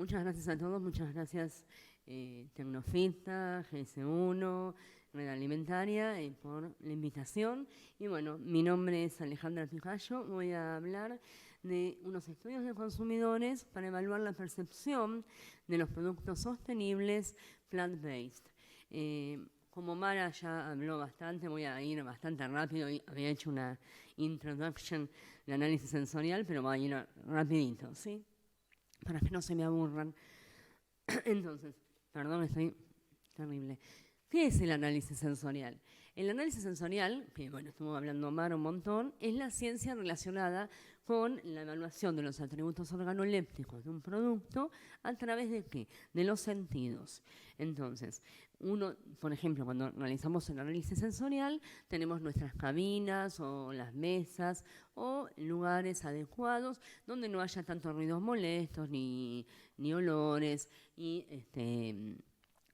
muchas gracias a todos, muchas gracias Tecnofita, GS1, Red Alimentaria, por la invitación. Y bueno, mi nombre es Alejandra Pijallo, voy a hablar de unos estudios de consumidores para evaluar la percepción de los productos sostenibles plant-based. Como Mara ya habló bastante, voy a ir bastante rápido. Había hecho una introduction de análisis sensorial, pero voy a ir rapidito, ¿sí? Para que no se me aburran. Entonces, perdón, estoy terrible. ¿Qué es el análisis sensorial? El análisis sensorial, que bueno, estuvo hablando Mara un montón, es la ciencia relacionada con la evaluación de los atributos organolépticos de un producto a través de ¿qué? De los sentidos. Entonces, uno, por ejemplo, cuando realizamos el análisis sensorial, tenemos nuestras cabinas o las mesas o lugares adecuados donde no haya tantos ruidos molestos ni olores y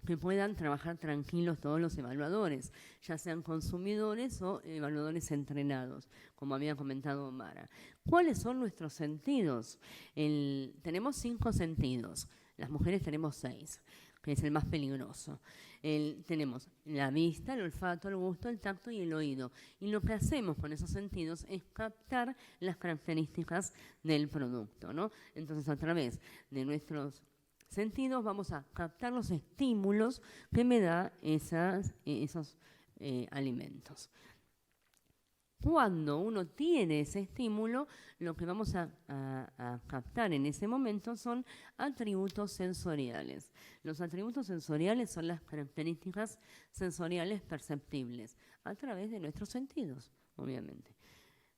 que puedan trabajar tranquilos todos los evaluadores, ya sean consumidores o evaluadores entrenados, como había comentado Mara. ¿Cuáles son nuestros sentidos? Tenemos 5 sentidos, las mujeres tenemos 6, que es el más peligroso. Tenemos la vista, el olfato, el gusto, el tacto y el oído. Y lo que hacemos con esos sentidos es captar las características del producto, ¿no? Entonces, a través de nuestros sentidos vamos a captar los estímulos que me da esos alimentos. Cuando uno tiene ese estímulo, lo que vamos a captar en ese momento son atributos sensoriales. Los atributos sensoriales son las características sensoriales perceptibles a través de nuestros sentidos, obviamente.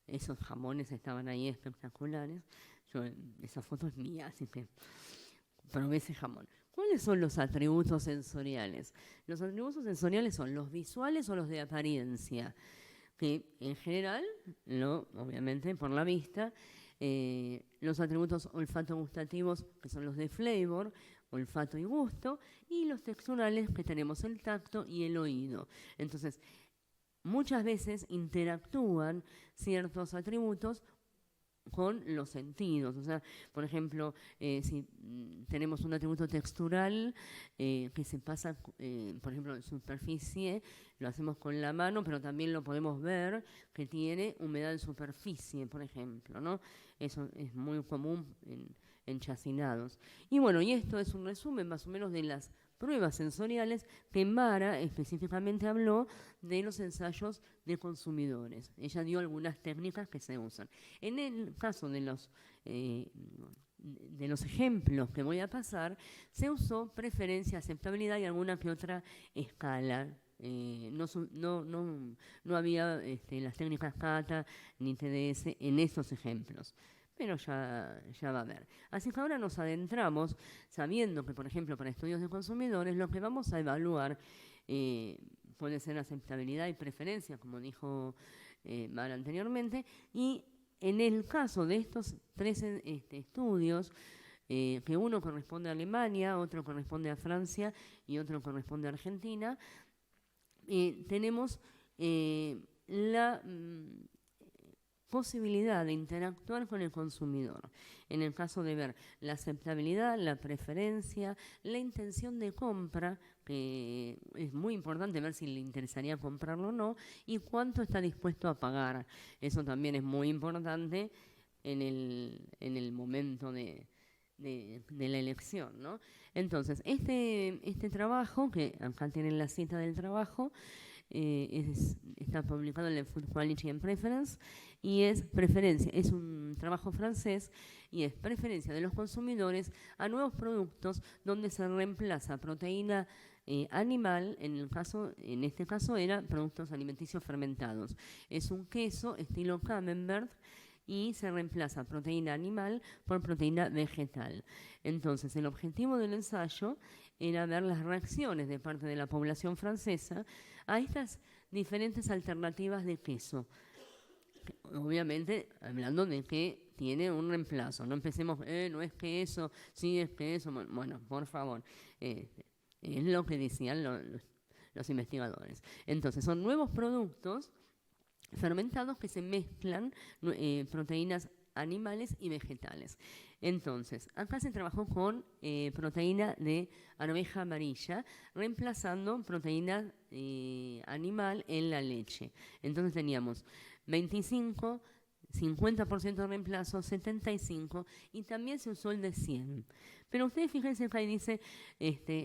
Esos jamones estaban ahí espectaculares. Esa foto es mía, así que probé ese jamón. ¿Cuáles son los atributos sensoriales? Los atributos sensoriales son los visuales o los de apariencia, que en general, obviamente por la vista, los atributos olfato-gustativos, que son los de flavor, olfato y gusto, y los texturales, que tenemos el tacto y el oído. Entonces, muchas veces interactúan ciertos atributos con los sentidos. O sea, por ejemplo, si tenemos un atributo textural que se pasa, por ejemplo, en superficie, lo hacemos con la mano, pero también lo podemos ver que tiene humedad en superficie, por ejemplo, ¿no? Eso es muy común en chacinados. Y bueno, y esto es un resumen más o menos de las pruebas sensoriales que Mara específicamente habló de los ensayos de consumidores. Ella dio algunas técnicas que se usan. En el caso de los ejemplos que voy a pasar, se usó preferencia, aceptabilidad y alguna que otra escala. No había las técnicas CATA ni TDS en esos ejemplos, pero ya va a haber. Así que ahora nos adentramos, sabiendo que, por ejemplo, para estudios de consumidores, lo que vamos a evaluar puede ser aceptabilidad y preferencia, como dijo Mara anteriormente, y en el caso de estos 3 estudios, que uno corresponde a Alemania, otro corresponde a Francia y otro corresponde a Argentina, tenemos la posibilidad de interactuar con el consumidor. En el caso de ver la aceptabilidad, la preferencia, la intención de compra, que es muy importante ver si le interesaría comprarlo o no, y cuánto está dispuesto a pagar. Eso también es muy importante en el momento de la elección, ¿no? Entonces, este trabajo, que acá tienen la cita del trabajo, está publicado en el Food Quality and Preference, y es un trabajo francés, y es preferencia de los consumidores a nuevos productos donde se reemplaza proteína animal, en este caso era productos alimenticios fermentados. Es un queso estilo Camembert y se reemplaza proteína animal por proteína vegetal. Entonces, el objetivo del ensayo era ver las reacciones de parte de la población francesa a estas diferentes alternativas de queso. Obviamente, hablando de que tiene un reemplazo. No empecemos, no es queso, sí es queso. Bueno, por favor. Es lo que decían los investigadores. Entonces, son nuevos productos fermentados que se mezclan proteínas animales y vegetales. Entonces, acá se trabajó con proteína de arveja amarilla, reemplazando proteína animal en la leche. Entonces teníamos 25, 50% de reemplazo, 75, y también se usó el de 100. Pero ustedes fíjense que ahí dice,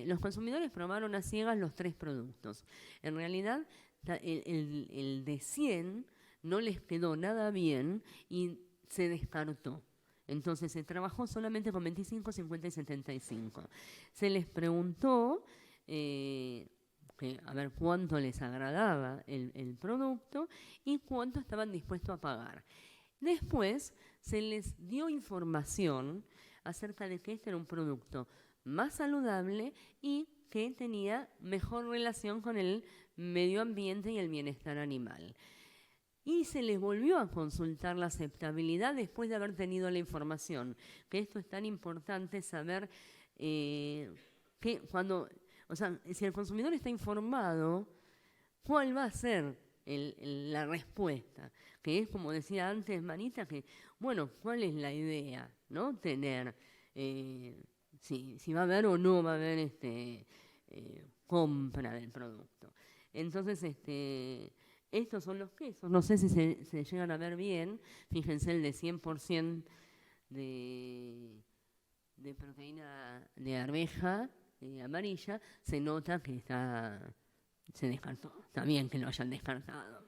los consumidores probaron a ciegas los 3 productos. En realidad, el de 100 no les quedó nada bien y se descartó. Entonces se trabajó solamente con 25, 50 y 75. Se les preguntó a ver cuánto les agradaba el producto y cuánto estaban dispuestos a pagar. Después se les dio información acerca de que este era un producto más saludable y que tenía mejor relación con el medio ambiente y el bienestar animal. Y se les volvió a consultar la aceptabilidad después de haber tenido la información. Que esto es tan importante saber que si el consumidor está informado, ¿cuál va a ser la respuesta? Que es, como decía antes Manita, que, bueno, ¿cuál es la idea? ¿No? Tener, si va a haber o no va a haber compra del producto. Entonces, estos son los quesos. No sé si se llegan a ver bien. Fíjense el de 100% de proteína de arveja amarilla. Se nota que se descartó. Está bien que lo hayan descartado.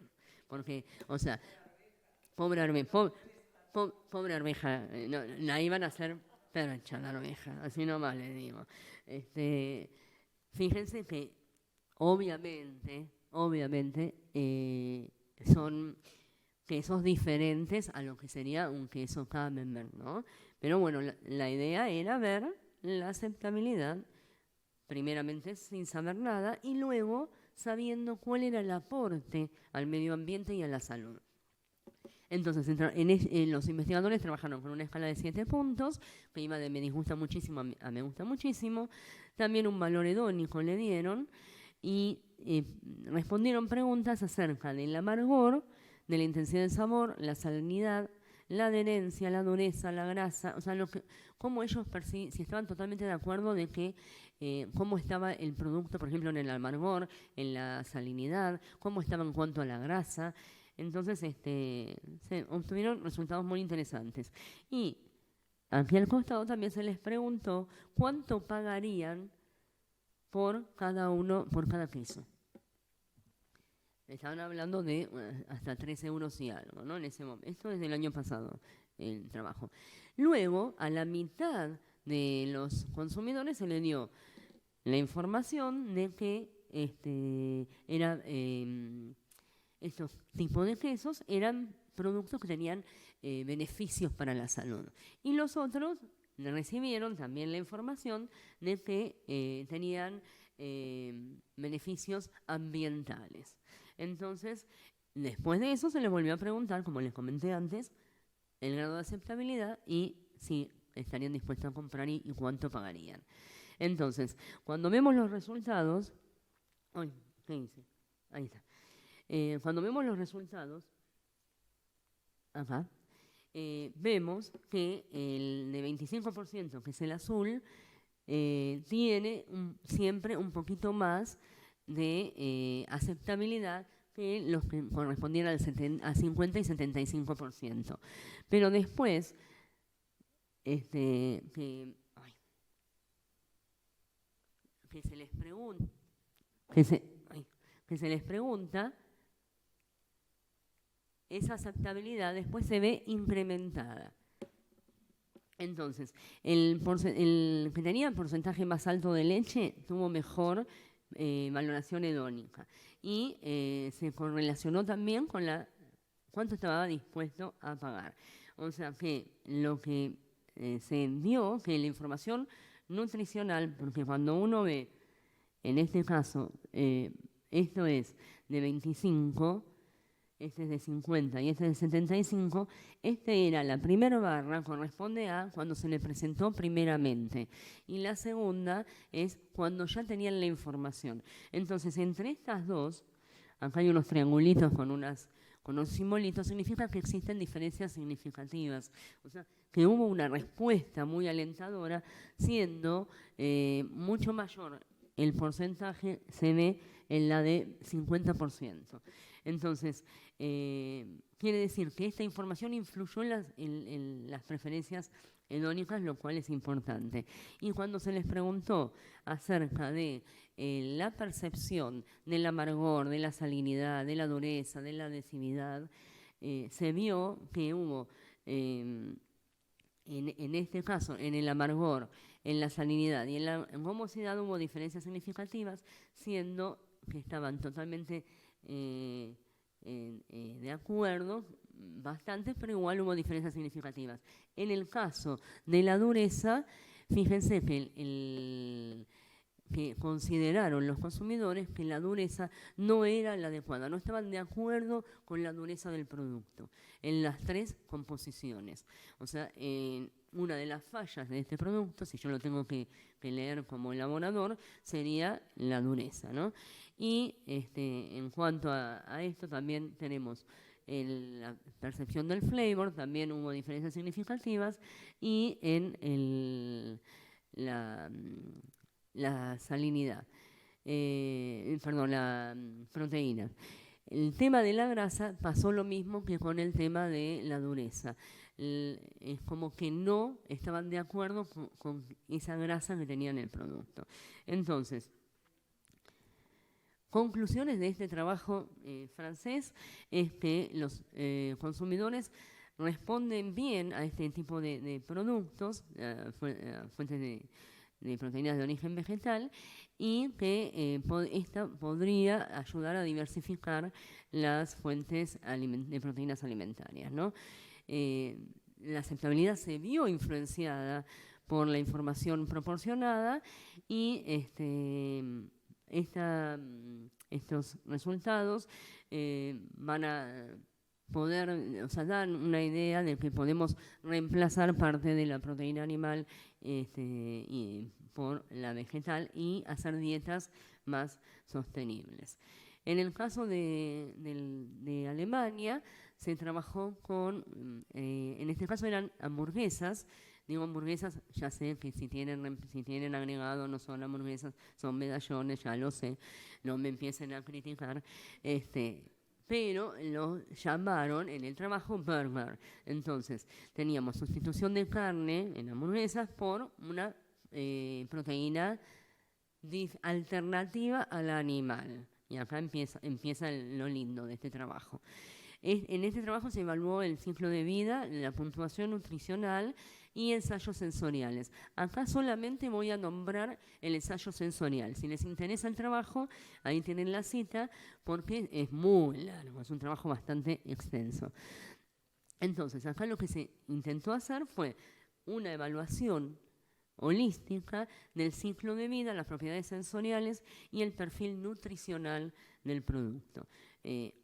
Porque, o sea, pobre arveja. No, la iban a hacer percha la arveja. Así nomás le digo. Fíjense que obviamente son quesos diferentes a lo que sería un queso camembert, ¿no? Pero bueno, la idea era ver la aceptabilidad, primeramente sin saber nada, y luego sabiendo cuál era el aporte al medio ambiente y a la salud. Entonces, los investigadores trabajaron con una escala de 7 puntos, que iba de me disgusta muchísimo a me gusta muchísimo. También un valor hedónico le dieron y respondieron preguntas acerca del amargor, de la intensidad del sabor, la salinidad, la adherencia, la dureza, la grasa, o sea, cómo ellos si estaban totalmente de acuerdo de que cómo estaba el producto, por ejemplo, en el amargor, en la salinidad, cómo estaba en cuanto a la grasa. Entonces, se obtuvieron resultados muy interesantes. Y aquí al costado también se les preguntó cuánto pagarían por cada queso. Estaban hablando de hasta 3 euros y algo, ¿no? En ese momento. Esto es del año pasado, el trabajo. Luego, a la mitad de los consumidores se le dio la información de que estos tipos de quesos eran productos que tenían beneficios para la salud. Y los otros recibieron también la información de que tenían beneficios ambientales. Entonces, después de eso se les volvió a preguntar, como les comenté antes, el grado de aceptabilidad y si estarían dispuestos a comprar y cuánto pagarían. Entonces, cuando vemos los resultados... Ay, ¿qué hice? Ahí está. Cuando vemos los resultados, acá, vemos que el de 25%, que es el azul, tiene siempre un poquito más de aceptabilidad que los que correspondían a 50 y 75%. Pero después, que se les pregunta, que se les pregunta, esa aceptabilidad después se ve incrementada. Entonces, el que tenía el porcentaje más alto de leche tuvo mejor valoración hedónica y se correlacionó también con cuánto estaba dispuesto a pagar. O sea que lo que se dio, que la información nutricional, porque cuando uno ve, en este caso, esto es de 25, este es de 50 y este es de 75, era la primera barra, corresponde a cuando se le presentó primeramente. Y la segunda es cuando ya tenían la información. Entonces, entre estas dos, acá hay unos triangulitos con unas con un simbolito, significa que existen diferencias significativas. O sea, que hubo una respuesta muy alentadora, siendo mucho mayor el porcentaje, se ve en la de 50%. Entonces, quiere decir que esta información influyó en las preferencias hedónicas, lo cual es importante. Y cuando se les preguntó acerca de la percepción del amargor, de la salinidad, de la dureza, de la adhesividad, se vio que hubo, en este caso, en el amargor, en la salinidad y en la gomosidad hubo diferencias significativas, siendo que estaban totalmente de acuerdo, bastantes, pero igual hubo diferencias significativas. En el caso de la dureza, fíjense que consideraron los consumidores que la dureza no era la adecuada, no estaban de acuerdo con la dureza del producto en las 3 composiciones. O sea, una de las fallas de este producto, si yo lo tengo que leer como elaborador, sería la dureza, ¿no? Y en cuanto a esto también tenemos la percepción del flavor, también hubo diferencias significativas, y en la salinidad, la proteína. El tema de la grasa pasó lo mismo que con el tema de la dureza. Es como que no estaban de acuerdo con esa grasa que tenía en el producto. Entonces, conclusiones de este trabajo francés es que los consumidores responden bien a este tipo de productos, fuentes de proteínas de origen vegetal, y que esta podría ayudar a diversificar las fuentes de proteínas alimentarias, ¿no? La aceptabilidad se vio influenciada por la información proporcionada y estos resultados van a poder, o sea, dan una idea de que podemos reemplazar parte de la proteína animal por la vegetal y hacer dietas más sostenibles. En el caso de Alemania, se trabajó con, en este caso eran hamburguesas. Digo hamburguesas, ya sé que si tienen agregado no son hamburguesas, son medallones, ya lo sé, no me empiecen a criticar. Pero lo llamaron en el trabajo burger. Entonces, teníamos sustitución de carne en hamburguesas por una proteína alternativa a la animal. Y acá empieza lo lindo de este trabajo. En este trabajo se evaluó el ciclo de vida, la puntuación nutricional y ensayos sensoriales. Acá solamente voy a nombrar el ensayo sensorial. Si les interesa el trabajo, ahí tienen la cita, porque es muy largo, es un trabajo bastante extenso. Entonces, acá lo que se intentó hacer fue una evaluación holística del ciclo de vida, las propiedades sensoriales y el perfil nutricional del producto,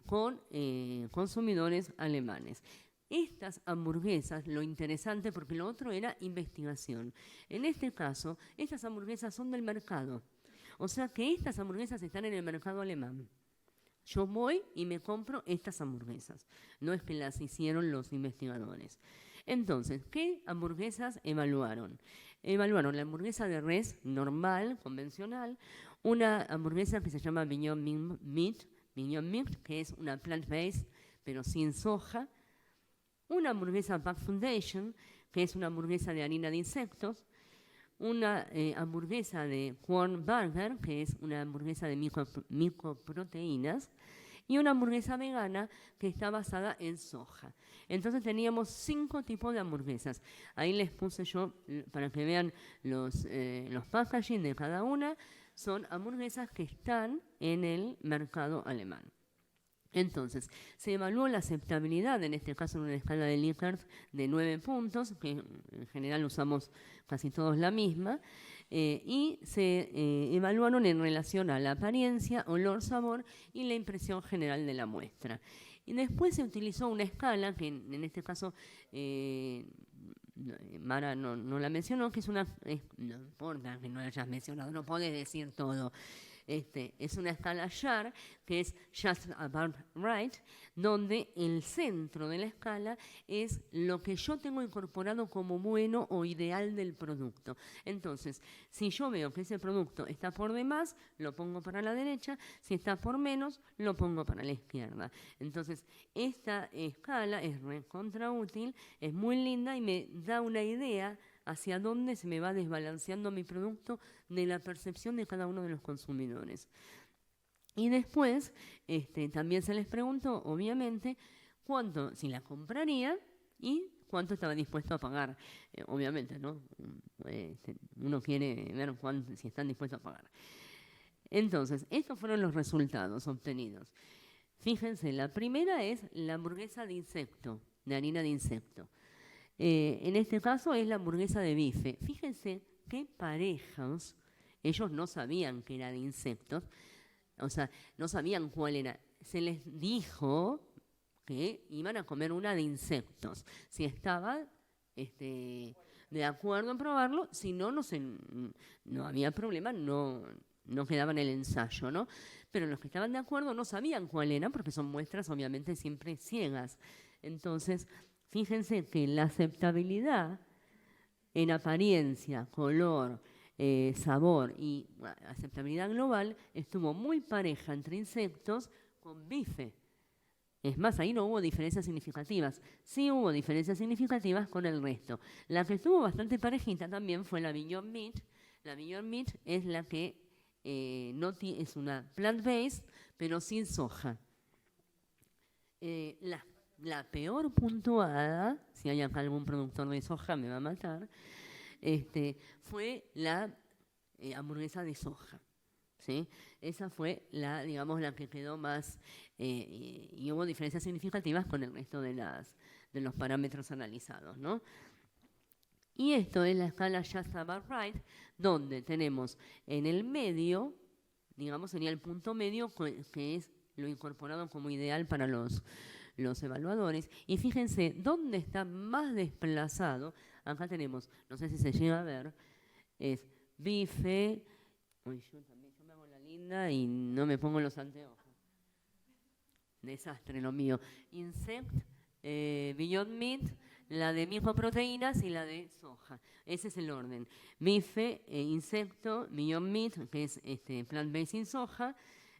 con consumidores alemanes. Estas hamburguesas, lo interesante, porque lo otro era investigación. En este caso, estas hamburguesas son del mercado. O sea que estas hamburguesas están en el mercado alemán. Yo voy y me compro estas hamburguesas. No es que las hicieron los investigadores. Entonces, ¿qué hamburguesas evaluaron? Evaluaron la hamburguesa de res normal, convencional, una hamburguesa que se llama Beyond Meat, que es una plant-based, pero sin soja, una hamburguesa Pack Foundation, que es una hamburguesa de harina de insectos, una hamburguesa de Corn Burger, que es una hamburguesa de microproteínas, y una hamburguesa vegana que está basada en soja. Entonces teníamos 5 tipos de hamburguesas. Ahí les puse yo, para que vean los packaging de cada una, son hamburguesas que están en el mercado alemán. Entonces, se evaluó la aceptabilidad, en este caso en una escala de Likert de 9 puntos, que en general usamos casi todos la misma, y se evaluaron en relación a la apariencia, olor, sabor y la impresión general de la muestra. Y después se utilizó una escala, que en este caso Mara no la mencionó, que es una... no importa que no la hayas mencionado, no podés decir todo. es una escala JAR, que es Just About Right, donde el centro de la escala es lo que yo tengo incorporado como bueno o ideal del producto. Entonces, si yo veo que ese producto está por demás, lo pongo para la derecha, si está por menos, lo pongo para la izquierda. Entonces, esta escala es recontra útil, es muy linda y me da una idea hacia dónde se me va desbalanceando mi producto de la percepción de cada uno de los consumidores. Y después, también se les preguntó, obviamente, cuánto, si la compraría y cuánto estaba dispuesto a pagar. Obviamente, ¿no? Uno quiere ver si están dispuestos a pagar. Entonces, estos fueron los resultados obtenidos. Fíjense, la primera es la hamburguesa de insecto, de harina de insecto. En este caso es la hamburguesa de bife. Fíjense qué parejas, ellos no sabían que era de insectos, o sea, no sabían cuál era. Se les dijo que iban a comer una de insectos. Si estaban de acuerdo en probarlo, si no, no había problema, no quedaba en el ensayo, ¿no? Pero los que estaban de acuerdo no sabían cuál era, porque son muestras obviamente siempre ciegas. Entonces, fíjense que la aceptabilidad en apariencia, color, sabor y aceptabilidad global estuvo muy pareja entre insectos con bife. Es más, ahí no hubo diferencias significativas. Sí hubo diferencias significativas con el resto. La que estuvo bastante parejita también fue la Beyond Meat. La Beyond Meat es la que es una plant-based, pero sin soja. La peor puntuada, si hay acá algún productor de soja me va a matar, fue la hamburguesa de soja. ¿Sí? Esa fue la que quedó más, y hubo diferencias significativas con el resto de los parámetros analizados, ¿no? Y esto es la escala Just About Right, donde tenemos en el medio, sería el punto medio, que es lo incorporado como ideal para los evaluadores. Y fíjense, ¿dónde está más desplazado? Acá tenemos, no sé si se llega a ver, es bife. Uy, yo me hago la linda y no me pongo los anteojos. Desastre lo mío. Insect, Beyond Meat, la de microproteínas y la de soja. Ese es el orden. Bife, insecto, Beyond Meat, que es plant-based sin soja,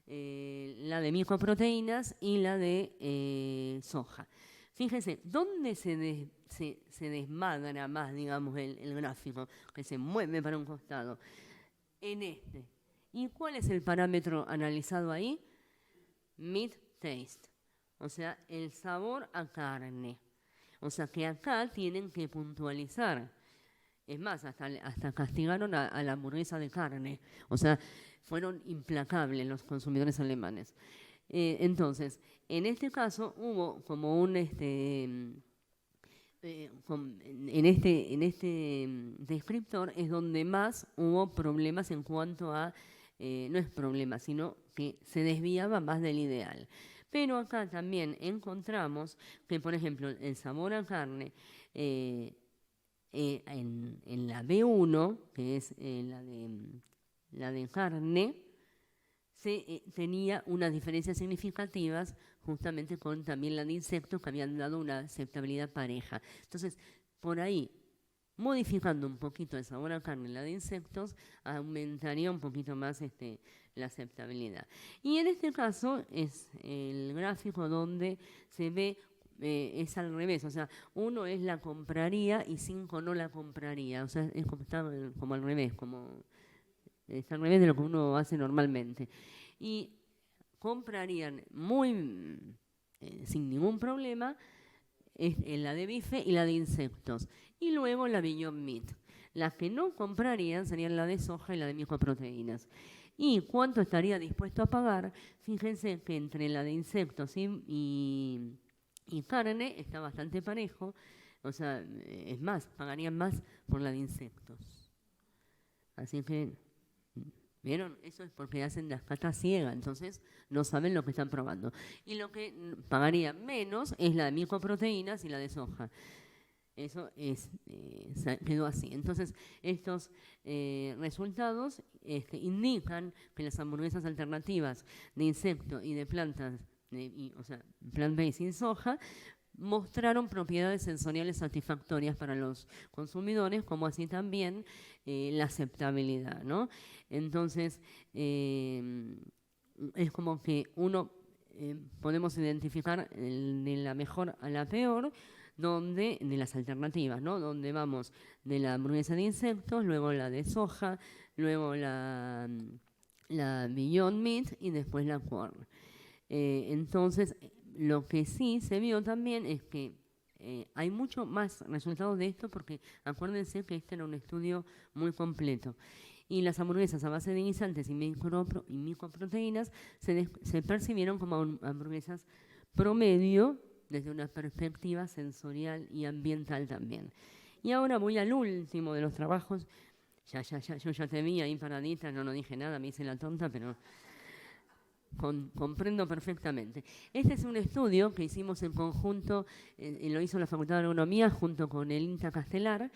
la de microproteínas y la de soja. Fíjense, ¿dónde se desmadra más, el gráfico? Que se mueve para un costado. En este. ¿Y cuál es el parámetro analizado ahí? Meat taste, o sea, el sabor a carne. O sea, que acá tienen que puntualizar. Es más, hasta castigaron a la hamburguesa de carne. O sea, fueron implacables los consumidores alemanes. Entonces, en este caso hubo como un en este descriptor es donde más hubo problemas en cuanto a, no es problema, sino que se desviaba más del ideal. Pero acá también encontramos que, por ejemplo, el sabor a carne en la B1, que es la de carne, tenía unas diferencias significativas justamente con también la de insectos, que habían dado una aceptabilidad pareja. Entonces, por ahí, modificando un poquito el sabor a carne en la de insectos, aumentaría un poquito más la aceptabilidad. Y en este caso es el gráfico donde se ve, es al revés, o sea, 1 es la compraría y 5 no la compraría, o sea, es como al revés, está al revés de lo que uno hace normalmente. Y comprarían sin ningún problema la de bife y la de insectos. Y luego la Beyond Meat. Las que no comprarían serían la de soja y la de microproteínas. ¿Y cuánto estaría dispuesto a pagar? Fíjense que entre la de insectos y carne está bastante parejo. O sea, es más, pagarían más por la de insectos. Así que, ¿vieron? Eso es porque hacen las catas ciegas, entonces no saben lo que están probando. Y lo que pagarían menos es la de microproteínas y la de soja. Eso quedó así. Entonces, estos resultados indican que las hamburguesas alternativas de insectos y de plantas, o sea, plant-based sin soja, mostraron propiedades sensoriales satisfactorias para los consumidores, como así también la aceptabilidad, ¿no? Entonces, es como que podemos identificar de la mejor a la peor, de las alternativas, ¿no? Donde vamos de la hamburguesa de insectos, luego la de soja, luego la Beyond Meat y después la Quorn. Entonces, lo que sí se vio también es que hay mucho más resultados de esto, porque acuérdense que este era un estudio muy completo. Y las hamburguesas a base de guisantes y microproteínas se percibieron como hamburguesas promedio desde una perspectiva sensorial y ambiental también. Y ahora voy al último de los trabajos. Yo ya te vi ahí paradita, no dije nada, me hice la tonta, pero comprendo perfectamente. Este es un estudio que hicimos en conjunto, lo hizo la Facultad de Agronomía junto con el INTA Castelar,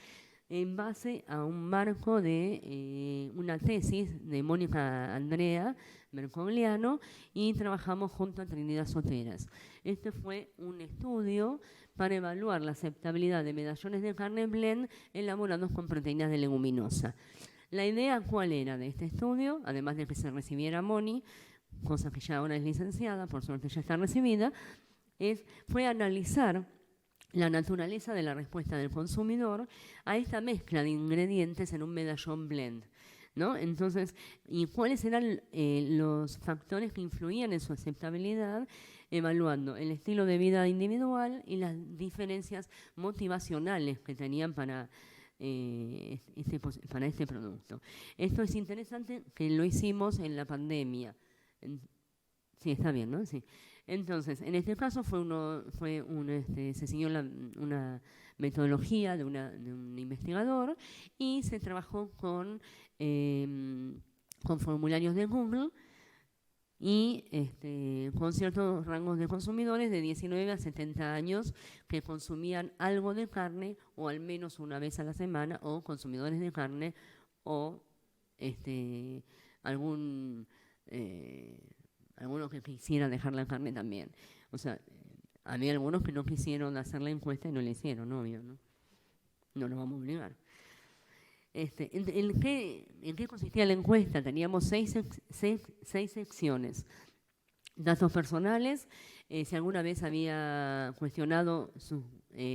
en base a un marco de una tesis de Mónica Andrea Mercogliano, y trabajamos junto a Trinidad Soteras. Este fue un estudio para evaluar la aceptabilidad de medallones de carne blend elaborados con proteínas de leguminosa. La idea, ¿cuál era de este estudio? Además de que se recibiera Moni, cosa que ya ahora es licenciada, por suerte ya está recibida, fue analizar la naturaleza de la respuesta del consumidor a esta mezcla de ingredientes en un medallón blend, ¿no? Entonces, ¿y cuáles eran los factores que influían en su aceptabilidad? Evaluando el estilo de vida individual y las diferencias motivacionales que tenían para este producto. Esto es interesante, que lo hicimos en la pandemia. Sí, está bien, ¿no? Sí. Entonces, en este caso se siguió una metodología de un investigador, y se trabajó con formularios de Google y con ciertos rangos de consumidores de 19 a 70 años que consumían algo de carne, o al menos una vez a la semana, o consumidores de carne, o algunos que quisieran dejar la carne también. O sea, había algunos que no quisieron hacer la encuesta y no la hicieron, obvio, ¿no? No los vamos a obligar. ¿En qué consistía la encuesta? Teníamos seis secciones. Datos personales, si alguna vez había cuestionado sus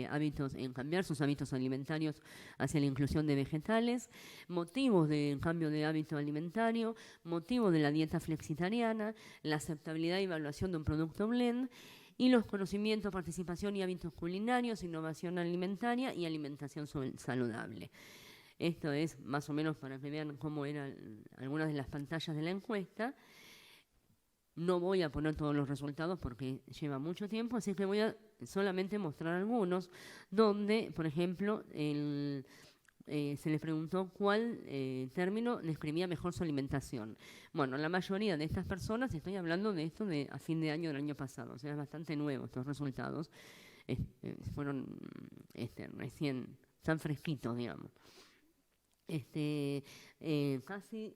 hábitos, en cambiar sus hábitos alimentarios hacia la inclusión de vegetales, motivos de cambio de hábito alimentario, motivos de la dieta flexitariana, la aceptabilidad y evaluación de un producto blend, y los conocimientos, participación y hábitos culinarios, innovación alimentaria y alimentación saludable. Esto es más o menos para que vean cómo eran algunas de las pantallas de la encuesta. No voy a poner todos los resultados porque lleva mucho tiempo, así que voy a solamente mostrar algunos, donde, por ejemplo, se les preguntó cuál término describía mejor su alimentación. Bueno, la mayoría de estas personas, estoy hablando de esto a fin de año del año pasado, o sea, es bastante nuevo estos resultados, fueron recién, tan fresquitos, digamos. Casi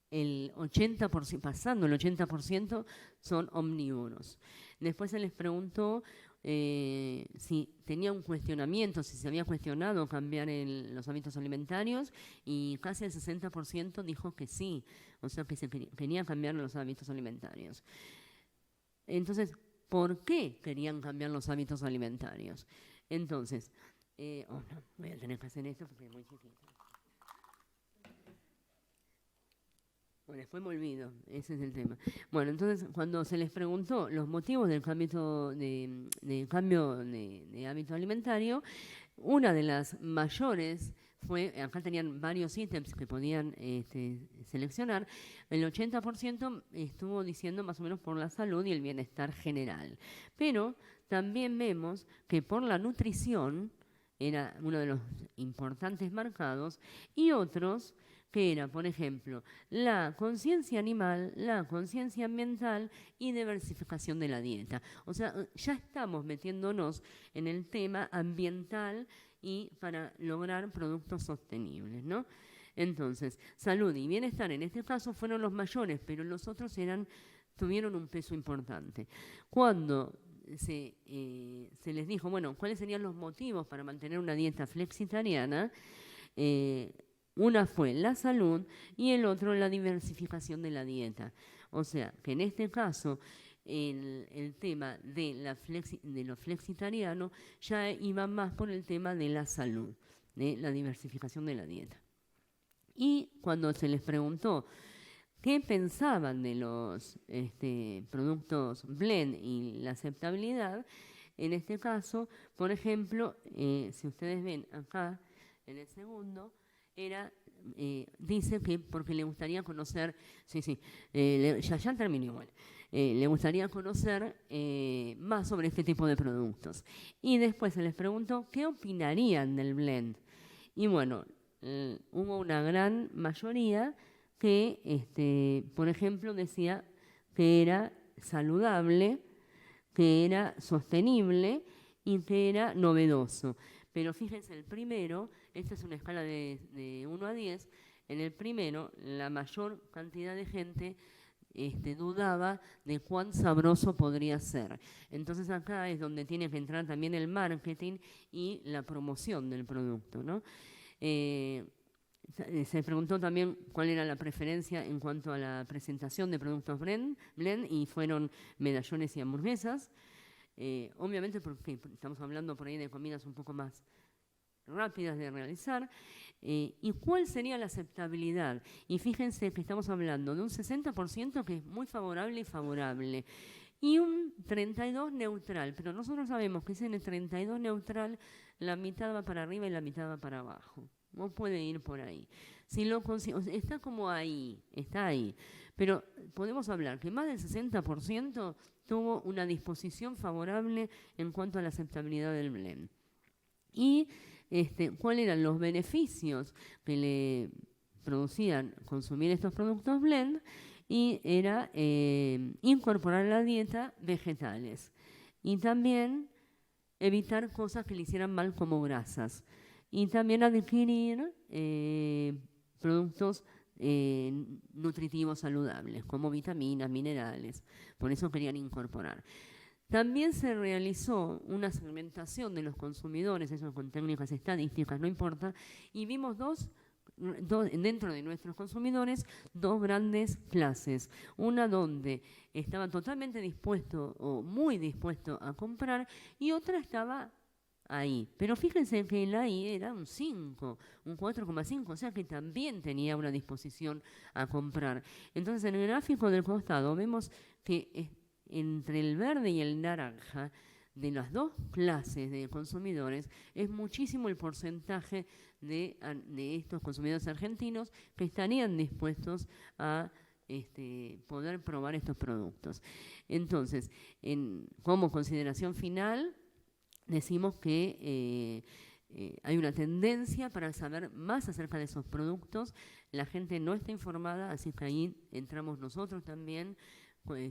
el 80%, pasando el 80%, son omnívoros. Después se les preguntó si tenía un cuestionamiento, si se había cuestionado cambiar los hábitos alimentarios, y casi el 60% dijo que sí, o sea que se querían cambiar los hábitos alimentarios. Entonces, ¿por qué querían cambiar los hábitos alimentarios? Entonces, voy a tener que hacer esto porque es muy chiquito. Bueno, después me olvido, ese es el tema. Bueno, entonces, cuando se les preguntó los motivos del cambio de hábito alimentario, una de las mayores fue, acá tenían varios ítems que podían seleccionar, el 80% estuvo diciendo más o menos por la salud y el bienestar general. Pero también vemos que por la nutrición era uno de los importantes marcados, y otros que era, por ejemplo, la conciencia animal, la conciencia ambiental y diversificación de la dieta. O sea, ya estamos metiéndonos en el tema ambiental y para lograr productos sostenibles, ¿no? Entonces, salud y bienestar en este caso fueron los mayores, pero los otros tuvieron un peso importante. Cuando se les dijo, bueno, ¿cuáles serían los motivos para mantener una dieta flexitariana? Una fue la salud y el otro la diversificación de la dieta. O sea, que en este caso el tema de lo flexitariano ya iba más por el tema de la salud, de la diversificación de la dieta. Y cuando se les preguntó qué pensaban de los productos blend y la aceptabilidad, en este caso, por ejemplo, si ustedes ven acá en el segundo, dice que porque le gustaría conocer, ya terminé igual, le gustaría conocer más sobre este tipo de productos. Y después se les preguntó qué opinarían del blend. Y bueno, hubo una gran mayoría que, por ejemplo, decía que era saludable, que era sostenible y que era novedoso. Pero fíjense, el primero, esta es una escala de 1 a 10, en el primero la mayor cantidad de gente dudaba de cuán sabroso podría ser. Entonces acá es donde tiene que entrar también el marketing y la promoción del producto, ¿no? Se preguntó también cuál era la preferencia en cuanto a la presentación de productos blend y fueron medallones y hamburguesas. Obviamente porque estamos hablando por ahí de comidas un poco más rápidas de realizar. ¿Y cuál sería la aceptabilidad? Y fíjense que estamos hablando de un 60% que es muy favorable y favorable, y un 32% neutral, pero nosotros sabemos que en el 32% neutral la mitad va para arriba y la mitad va para abajo. No puede ir por ahí. Si está como ahí, está ahí. Pero podemos hablar que más del 60% tuvo una disposición favorable en cuanto a la aceptabilidad del blend. Y cuáles eran los beneficios que le producían consumir estos productos blend, y era incorporar a la dieta vegetales y también evitar cosas que le hicieran mal como grasas, y también adquirir productos nutritivos saludables como vitaminas, minerales. Por eso querían incorporar. También se realizó una segmentación de los consumidores, eso con técnicas estadísticas, no importa, y vimos dentro de nuestros consumidores, dos grandes clases. Una donde estaba totalmente dispuesto o muy dispuesto a comprar, y otra estaba ahí. Pero fíjense que el ahí era un 5, un 4,5, o sea que también tenía una disposición a comprar. Entonces, en el gráfico del costado vemos que entre el verde y el naranja, de las dos clases de consumidores, es muchísimo el porcentaje de estos consumidores argentinos que estarían dispuestos a poder probar estos productos. Entonces, como consideración final, decimos que hay una tendencia para saber más acerca de esos productos. La gente no está informada, así que ahí entramos nosotros también,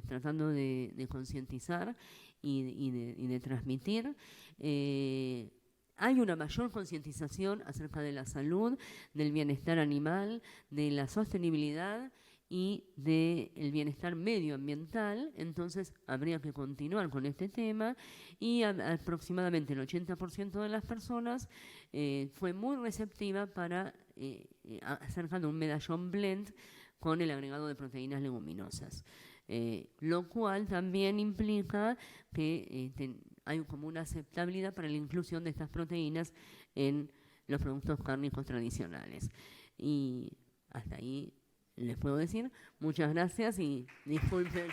tratando de concientizar y de transmitir. Hay una mayor concientización acerca de la salud, del bienestar animal, de la sostenibilidad y del bienestar medioambiental. Entonces habría que continuar con este tema, y aproximadamente el 80% de las personas fue muy receptiva para acerca de un medallón blend con el agregado de proteínas leguminosas. Lo cual también implica que hay como una aceptabilidad para la inclusión de estas proteínas en los productos cárnicos tradicionales. Y hasta ahí les puedo decir. Muchas gracias y disculpen.